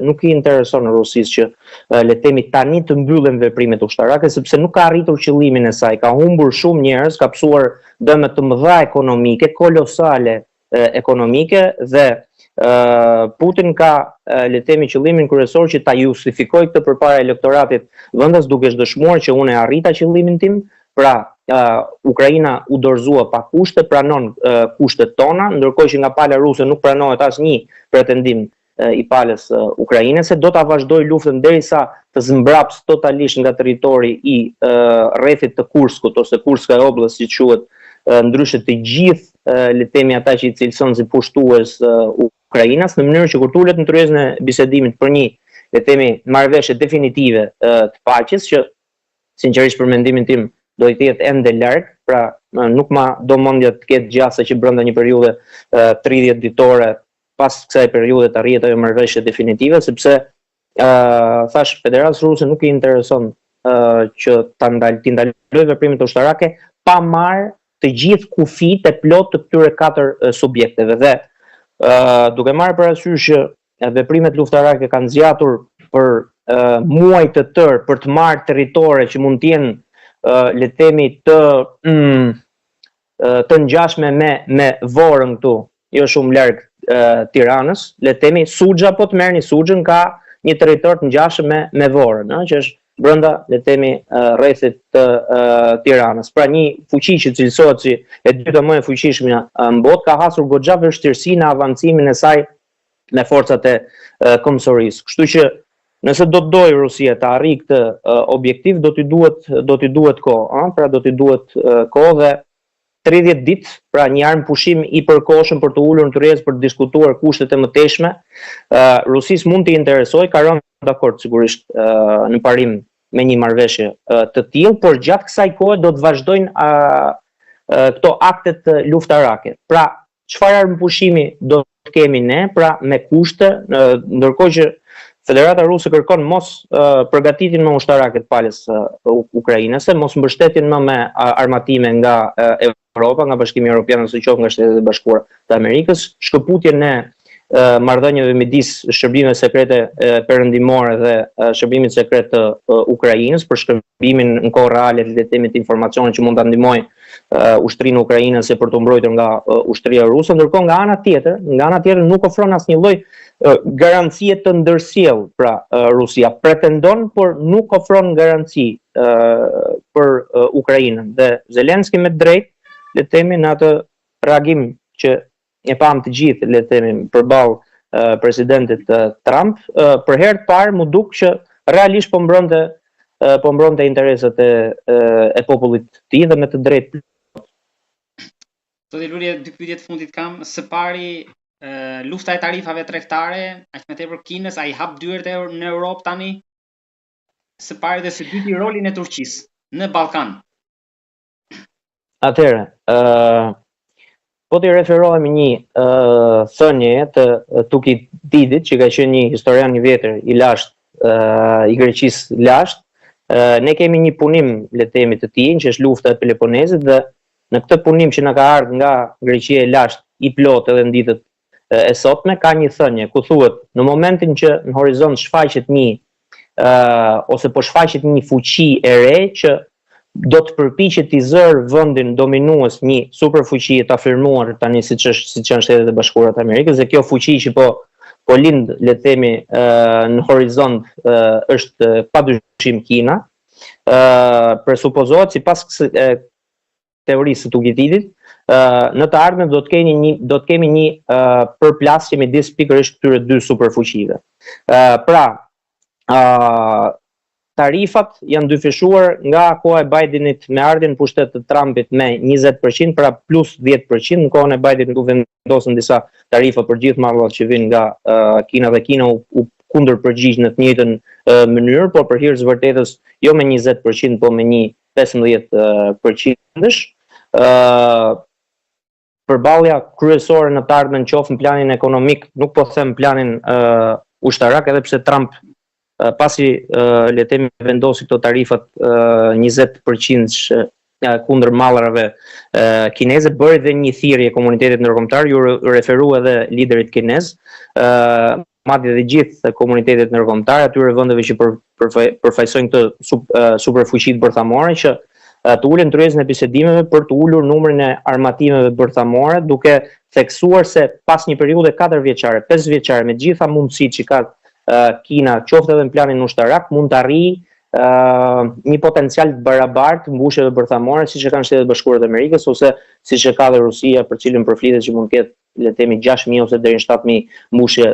nuk i intereson Rusisë që le të themi tani të mbyllen veprimet ushtarake, sepse nuk ka arritur qëllimin e saj, ka humbur shumë njerëz, ka psuar dëme të mëdha ekonomike, kolosale ekonomike dhe Putin ka le të themi qëllimin kryesor që ta justifikojë këtë përpara elektoratit vendas duke dëshmuar që unë e arrita qëllimin tim, pra Ukraina u dorëzua pa kushte, pranon kushtet tona, ndërkohë që nga pala ruse nuk pranohet asnjë pretendim i palës ukrainese, do ta vazhdoj luftën derisa të zmbraps totalisht nga territori i rrethit të Kurskut ose Kurska e Oblast, siç quhet, ndryshe të gjithë le të themi ata që i cilëson si pushtues Ukrainas, në mënyrë që kur tulet në tryezën e bisedimit për një le të themi marrëveshje definitive të paqes, që sinqerisht për mendimin tim do i jetë ende larg, pra nuk ma do mendja të ketë gjasa që brenda një periudhe 30 ditore pas kësaj periudhe të arrihet ajo marrëveshje definitive, sepse thash Federatës Ruse nuk i intereson që të ndalojë veprimet ushtarake pa marrë të gjithë kufijtë e plot të këtyre 4 subjekteve. Dhe duke marrë parasysh që veprimet luftarake kanë zgjatur për muaj të tërë për të marrë territore që mund të jenë le të themi të ngjashme me Vorën këtu, jo shumë larg Tiranës, le të themi Suxha, po të merrni Suxhën, ka një territor të ngjashëm me Vorën, që është brenda le të themi rrethit të Tiranës. Pra një fuqi që cilësohet si e dyta më e fuqishme në botë, ka hasur goxha vështirësi në avancimin e saj me forcat e kombësorisë. Kështu që nëse do të dojë Rusia të arrijë këtë objektiv, do t'i duhet kohë, pra do t'i duhet kohë dhe 30 ditë, pra një armë pushim i përkohshëm për të ulur në tryezë për të diskutuar kushtet e mëtejshme, Rusisë mund t'i interesojë, ka rënë dakord sigurisht në parim me një marrëveshje të tillë, por gjatë kësaj kohe do të vazhdojnë këto aktet luftarake. Pra, çfarë armë pushimi do të kemi ne, pra me kushte, ndërkohë që Federata Ruse kërkon mos përgatitjen më ushtarake të palës ukrainase, mos mbështetjen më me armatime nga Europa, nga Bashkimi Evropian ose qoftë nga Shtetet e Bashkuara të Amerikës, shkëputjen e marrëdhënieve midis shërbimeve sekrete perëndimore dhe shërbimit sekret të Ukrainës për shkërbimin në kohë reale le të themi të informacioneve që mund ta ndihmojë ushtrinë ukrainase për të mbrojtur nga ushtria ruse, ndërkohë nga ana tjetër nuk ofron asnjë lloj garancie të ndërsjell, pra Rusia pretendon, por nuk ofron garanci për Ukrainën. Dhe Zelenski me drejt, le të themi, në atë reagim që e pam të gjithë, le të themi, përballë presidentit Trump, për herë të parë mu duk që realisht po mbronte interesat e popullit të tij dhe me të drejtë. Zoti Lulje, dy pyetje të fundit kam. Së pari, lufta e tarifave tregtare, aq më tepër Kinës, ai hap dyert në Europë tani? Së pari dhe së dyti, rolin e Turqisë në Ballkan. Atëherë, po t'i referohemi një thënie të Tukididit, që ka qenë një historian i vjetër i lashtë i Greqisë lashtë, ne kemi një punim, le të themi, të tij, që është lufta e Peloponezit, dhe në këtë punim që na ka ardhur nga Greqia e lashtë i plot edhe në ditët e sotme, ka një thënie ku thuhet në momentin që në horizont shfaqet ose po shfaqet një fuqi e re që do të përpiqet t'i zërë vendin dominues një superfuqi e të afirmuar tani siç janë Shtetet e Bashkuara të Amerikës, dhe kjo fuqi që po lind, le të themi, në horizont është padyshim Kina. Presupozohet sipas teorisë së Tukididit, në të ardhmen do të kemi një përplasje midis pikërisht këtyre dy superfuqive. Pra, tarifat janë dyfishuar nga koha e Bidenit me ardhjen në pushtet të Trumpit me 20%, pra plus 10%, në kohën e Bidenit u vendosën disa tarifa për gjithë mallat që vijnë nga Kina, dhe Kina u kundërpërgjigj në të njëjtën mënyrë, por për hir të vërtetës jo me 20%, po me një 15%. Përballja kryesore në të ardhmen qoftë në planin ekonomik, nuk po them planin ushtarak, edhe pse Trump pasi le të themi vendosi këto tarifat 20% kundër mallrave kineze, bëri dhe një thirrje komunitetit ndërkombëtar, ju referu edhe liderit kinez, madje dhe gjithë komunitetet ndërkombëtare, atyre vendeve që përfaqësojnë këtë superfuqitë bërthamore, që të ulen tryezën e bisedimeve për të ulur numrin e armatimeve bërthamore, duke theksuar se pas një periudhe 4 vjeçare, 5 vjeçare, me gjitha mundësitë që ka Kina, qoftë edhe në planin ushtarak, mund të arrijë një potencial të barabartë mbushjeve bërthamore, siç e kanë Shtetet Bashkuara të Amerikës ose siç e ka dhe Rusia, për cilën përflitet që mund të ketë, le të themi, 6.000 ose deri në 7.000 mbushje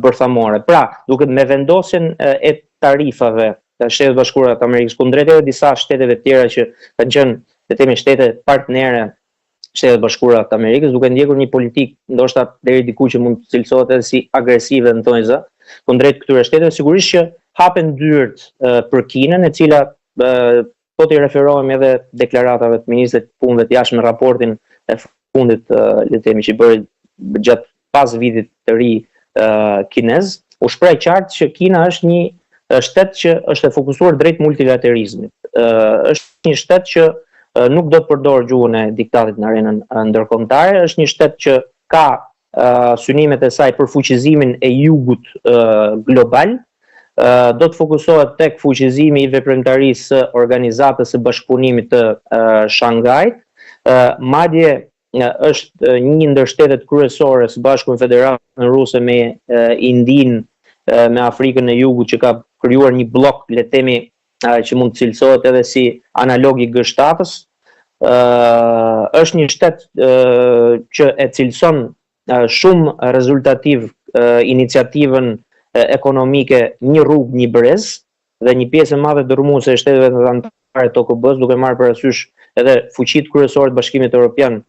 bërthamore. Pra, duke me vendosjen e tarifave të Shtetet Bashkuara të Amerikës kundrejt edhe disa shteteve tjera që kanë qenë, le të themi, shtete partnere Shtetet Bashkuara të Amerikës, duke ndjekur një politikë ndoshta deri diku që mund të cilësohet edhe si agresive në thonjza kundrejt këtyre shteteve, sigurisht që hapen dyert për Kinën, e cila po t'i referohem edhe deklaratave të ministrit të punëve të jashtme, raportin e fundit, le të themi, që bëri gjatë pas vitit të ri kinez, u shpreh qartë që Kina është një shtet që është e fokusuar drejt multilaterizmit. Është një shtet që nuk do të përdor gjuhën e diktatit në arenën ndërkombëtare, është një shtet që ka synimet e saj për fuqizimin e jugut global, do të fokusohet tek fuqizimi i veprimtarisë së Organizatës së Bashkëpunimit të Shangajt, madje është një ndër shtetet kryesore së Bashku me Federatën Ruse, me Indinë, me Afrikën e Jugut, që ka krijuar një blok, le të themi, që mund të cilësohet edhe si analog i G7-s. Është një shtet që e cilëson shumë rezultativ iniciativën ekonomike Një rrugë, një brez, dhe një pjesë e madhe dërmuese e shteteve të anëtare të OKB-s, duke marrë parasysh edhe fuqitë kryesore të Bashkimit Evropian,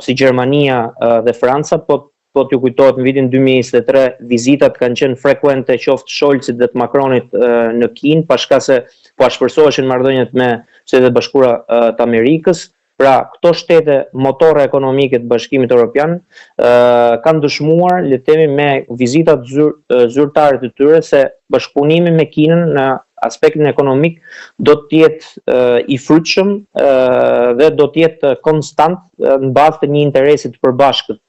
si Gjermania dhe Franca, po t'ju kujtohet në vitin 2023 vizitat kanë qenë frekuente qoftë Scholzit dhe të Macronit në Kinë, pashka se po shpërsoheshin marrëdhëniet me Shtetet Bashkuara të Amerikës. Pra, këto shtete motore ekonomike të Bashkimit Evropian kanë dëshmuar, le të themi, me vizitat zyrtare të tyre se bashkëpunimi me Kinën në aspektin ekonomik do të jetë i frytshëm dhe do të jetë konstant në bazë të një interesi të përbashkët